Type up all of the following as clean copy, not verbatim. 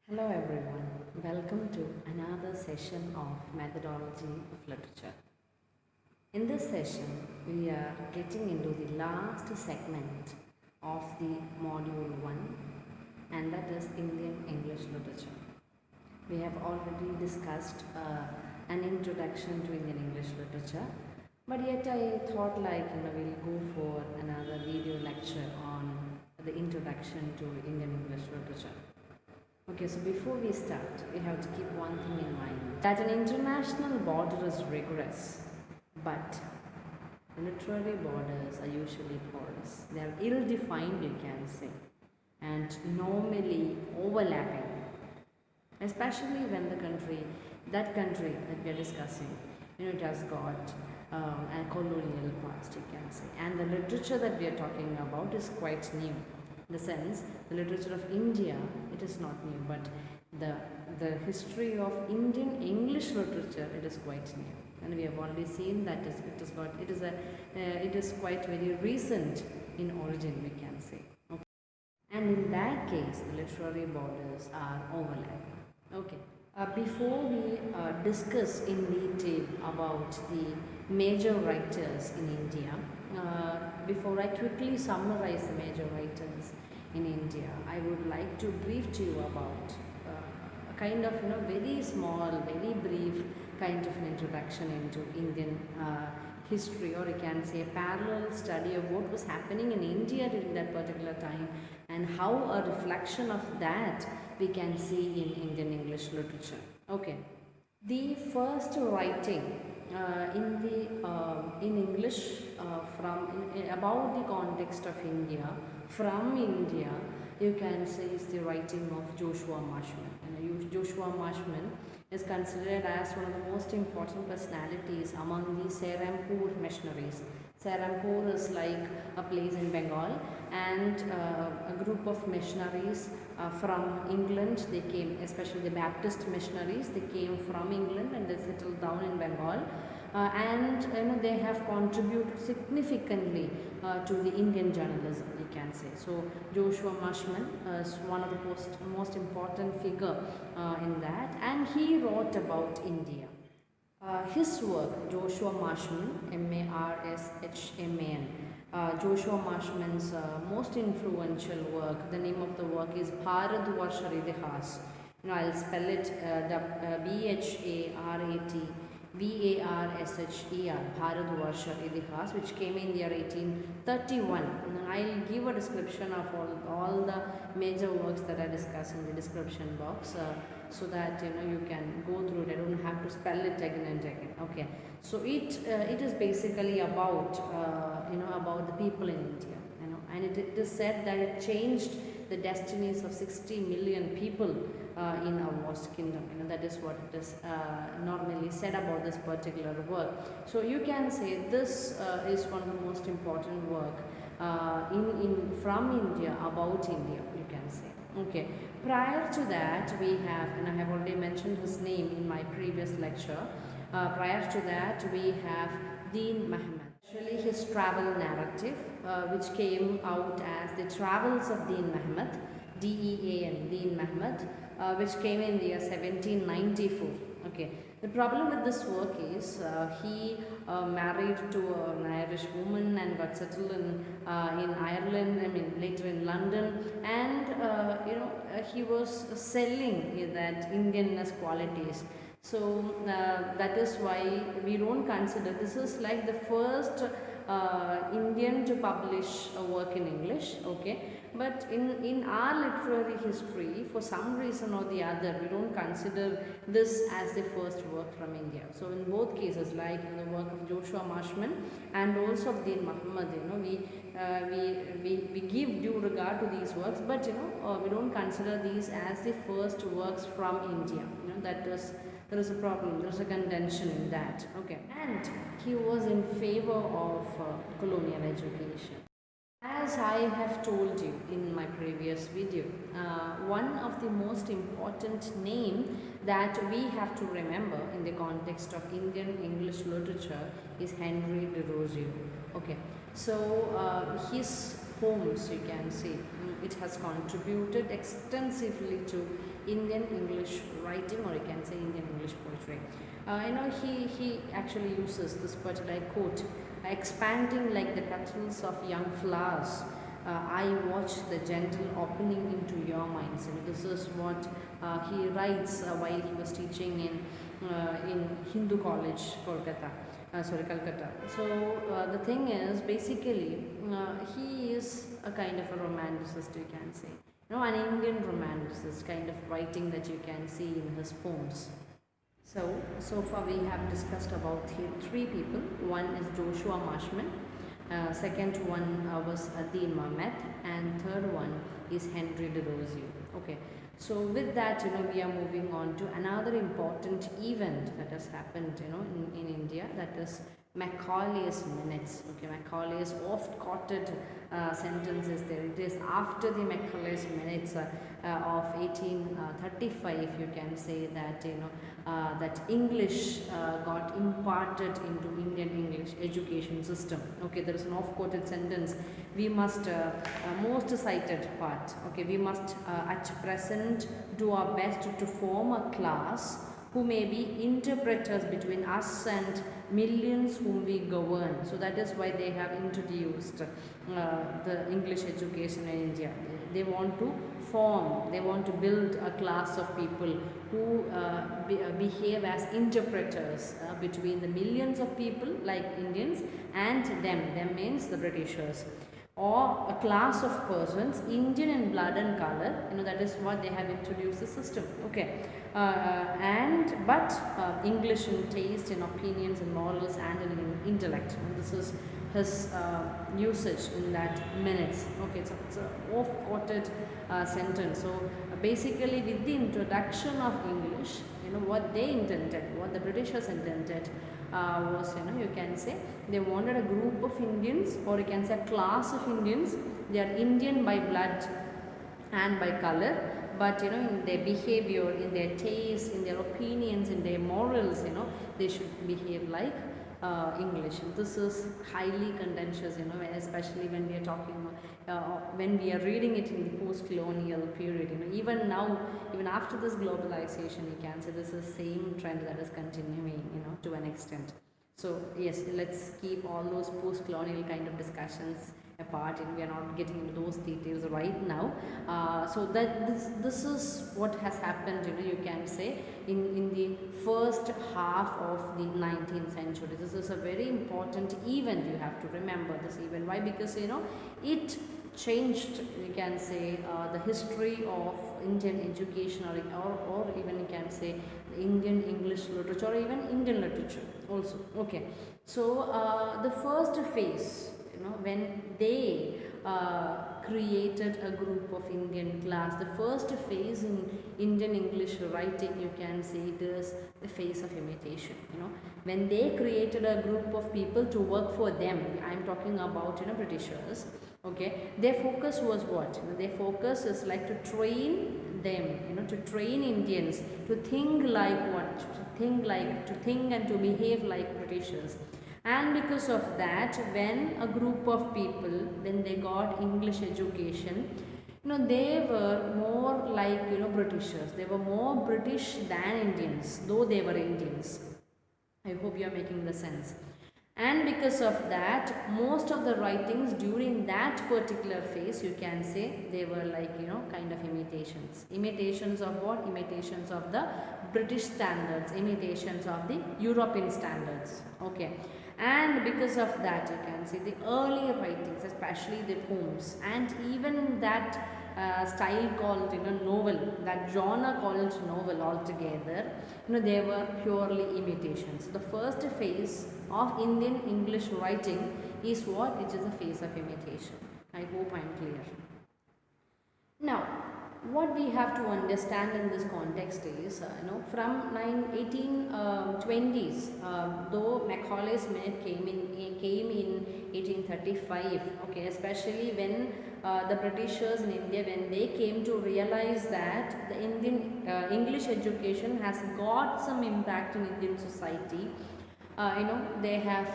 Hello everyone, welcome to another session of Methodology of Literature. In this session, we are getting into the last segment of the module 1, and that is Indian English Literature. We have already discussed an introduction to Indian English Literature, but yet I thought we'll go for another video lecture on the introduction to Indian English Literature. Okay, so before we start, we have to keep one thing in mind, that an international border is rigorous, but literary borders are usually porous. They are ill-defined, you can say, and normally overlapping, especially when that country that we are discussing, it has got a colonial past, you can say, and the literature that we are talking about is quite new. In the sense, the literature of India, it is not new, but the history of Indian English literature, it is quite new, and we have already seen that it is quite very recent in origin, we can say. Okay. And in that case, the literary borders are overlapping. Okay. Before we discuss in detail about the major writers in India, before I quickly summarize the major writers in India, I would like to brief to you about a kind of very small, very brief kind of an introduction into Indian history, or you can say a parallel study of what was happening in India during that particular time and how a reflection of that we can see in Indian English literature. Okay, the first writing in English about the context of India from India, you can say, is the writing of Joshua Marshman. Joshua Marshman is considered as one of the most important personalities among the Serampore missionaries. Serampore is like a place in Bengal, and a group of missionaries from England, they came, especially the Baptist missionaries, they came from England and they settled down in Bengal, and they have contributed significantly to the Indian journalism, you can say. So Joshua Marshman is one of the most important figure in that, and he wrote about India. His work, Joshua Marshman, Marshman, Joshua Marshman's most influential work, the name of the work is Bharatvarsha Idihas. I'll spell it Bharatvarsher, Bharatvarsha Idihas, which came in the year 1831. And I'll give a description of all the major works that I discuss in the description box, so that you can go through it. I don't have to spell it again and again. Okay, so it is basically about about the people in India, and it is said that it changed the destinies of 60 million people in our vast kingdom. That is what it is normally said about this particular work. So you can say this is one of the most important work from India, about India, you can say. Okay, prior to that we have, and I have already mentioned his name in my previous lecture, prior to that we have Deen Muhammad. Actually, his travel narrative, which came out as The Travels of Deen Muhammad, D-E-A-N, Deen Muhammad, which came in the year 1794. Okay, the problem with this work is he married to an Irish woman and got settled in Ireland, later in London, and he was selling that Indianness qualities. So that is why we don't consider this is like the first Indian to publish a work in English. Okay, but in our literary history, for some reason or the other, we don't consider this as the first work from India. So in both cases, like in the work of Joshua Marshman and also of Deen Muhammad, we give due regard to these works, but we don't consider these as the first works from India. There is a problem, there is a contention in that. Okay, and he was in favor of colonial education. As I have told you in my previous video, one of the most important name that we have to remember in the context of Indian English literature is Henry de Rozier. Okay, so his poems, you can say, it has contributed extensively to Indian English writing, or you can say Indian English poetry. He actually uses this particular quote, expanding like the petals of young flowers. I watch the gentle opening into your minds. And this is what he writes while he was teaching in Hindu College, Calcutta. So the thing is, basically, he is a kind of a romanticist, you can say. An Indian romanticist kind of writing that you can see in his poems. So far we have discussed about three people. One is Joshua Marshman, second one was Adil Mahmet, and third one is Henry de Rosier. Okay, so with that, we are moving on to another important event that has happened, in India, that is Macaulay's Minutes. Okay, Macaulay's oft quoted sentence is there. It is after the Macaulay's Minutes of 1835, you can say that that English got imparted into Indian English education system. Okay, there is an oft quoted sentence. We must most cited part. Okay, we must at present do our best to form a class who may be interpreters between us and millions whom we govern. So that is why they have introduced the English education in India. They want to form, they want to build a class of people who behave as interpreters between the millions of people like Indians and them. Them means the Britishers. Or a class of persons, Indian in blood and color, that is what they have introduced the system. Okay, but English in taste, in opinions, in morals, and in intellect. And this is his usage in that minutes. Okay, so it's a oft-quoted sentence. So basically, with the introduction of English, what they intended, what the Britishers intended, was, you can say they wanted a group of Indians, or you can say a class of Indians. They are Indian by blood and by color, but in their behavior, in their taste, in their opinions, in their morals, they should behave like English. This is highly contentious, especially when we are talking, when we are reading it in the post-colonial period. Even now, even after this globalization, you can say this is the same trend that is continuing, to an extent. So yes, let's keep all those post-colonial kind of discussions apart, and we are not getting into those details right now. So that this is what has happened, you can say, in the first half of the 19th century. This is a very important event. You have to remember this event. Why? Because it changed, you can say, the history of Indian education, or even you can say Indian English literature, or even Indian literature also. Okay, so the first phase, when they created a group of Indian class, the first phase in Indian English writing, you can say it is the phase of imitation. When they created a group of people to work for them, I am talking about Britishers. Okay, their focus was what? Their focus is like to train them, to train Indians to think like what? To think and to behave like Britishers. And because of that, when a group of people, when they got English education, they were more like, Britishers. They were more British than Indians, though they were Indians. I hope you are making the sense. And because of that, most of the writings during that particular phase, you can say, they were like, kind of imitations. Imitations of what? Imitations of the British standards, imitations of the European standards. Okay. And because of that, you can see the early writings, especially the poems, and even that style called novel, that genre called novel altogether, they were purely imitations. The first phase of Indian English writing is what? It is a phase of imitation. I hope I am clear. Now, what we have to understand in this context is, from 1820s, though Macaulay's Minute came in 1835, okay, especially when the Britishers in India, when they came to realize that the Indian English education has got some impact in Indian society, they have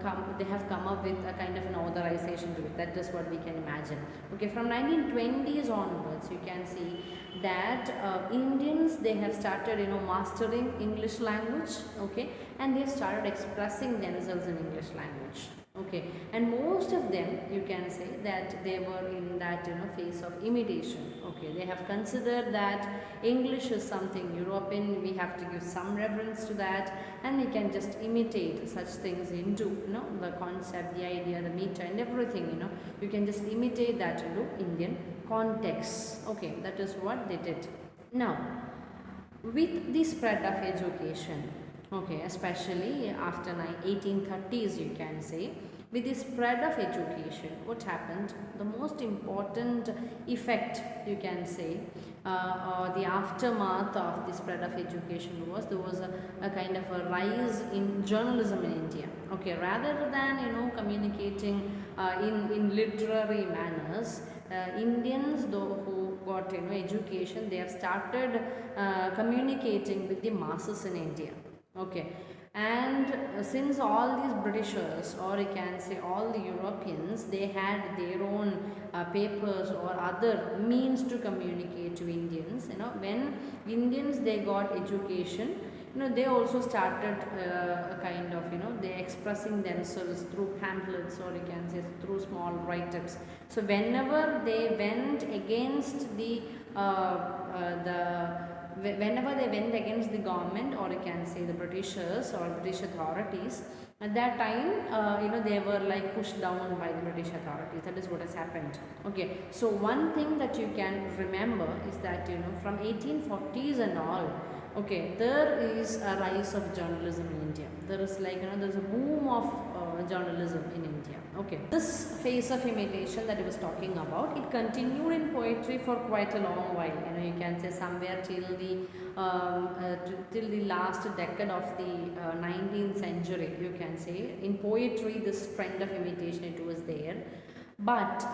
come up with a kind of an authorization to it. That is what we can imagine. Okay, from 1920s onwards, you can see that Indians, they have started, mastering English language, okay, and they have started expressing themselves in English language, okay, and most of them, you can say that they were in that, phase of imitation, okay. They have considered that English is something European, we have to give some reverence to that, and we can just imitate such things into, the concept, the idea, the meter and everything, you can just imitate that into Indian context, okay. That is what they did. Now, with the spread of education, okay, especially after 1830s, you can say, with the spread of education, what happened, the most important effect, you can say, or the aftermath of the spread of education was, there was a kind of a rise in journalism in India, okay. Rather than, communicating in literary manners, Indians, though, who got, education, they have started communicating with the masses in India, okay. And since all these Britishers, or you can say all the Europeans, they had their own papers or other means to communicate to Indians, when Indians, they got education, they also started a kind of, they expressing themselves through pamphlets, or you can say through small write-ups. So whenever they went against whenever they went against the government, or you can say the Britishers or British authorities, at that time, they were like pushed down by the British authorities. That is what has happened, okay. So one thing that you can remember is that, from 1840s and all, okay, there is a rise of journalism in India. There is like, there's a boom of journalism in India, okay. This phase of imitation that I was talking about, it continued in poetry for quite a long while, you can say somewhere till the last decade of the 19th century, you can say. In poetry, this trend of imitation, it was there. But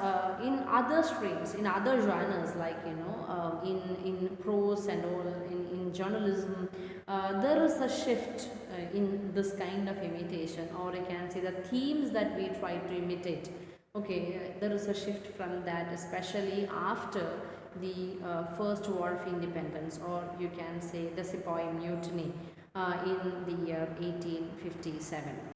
in other streams, in other genres, like, in prose and all, in journalism, there is a shift in this kind of imitation, or you can say the themes that we try to imitate, okay. There is a shift from that, especially after the First War of Independence, or you can say the Sepoy Mutiny in the year 1857.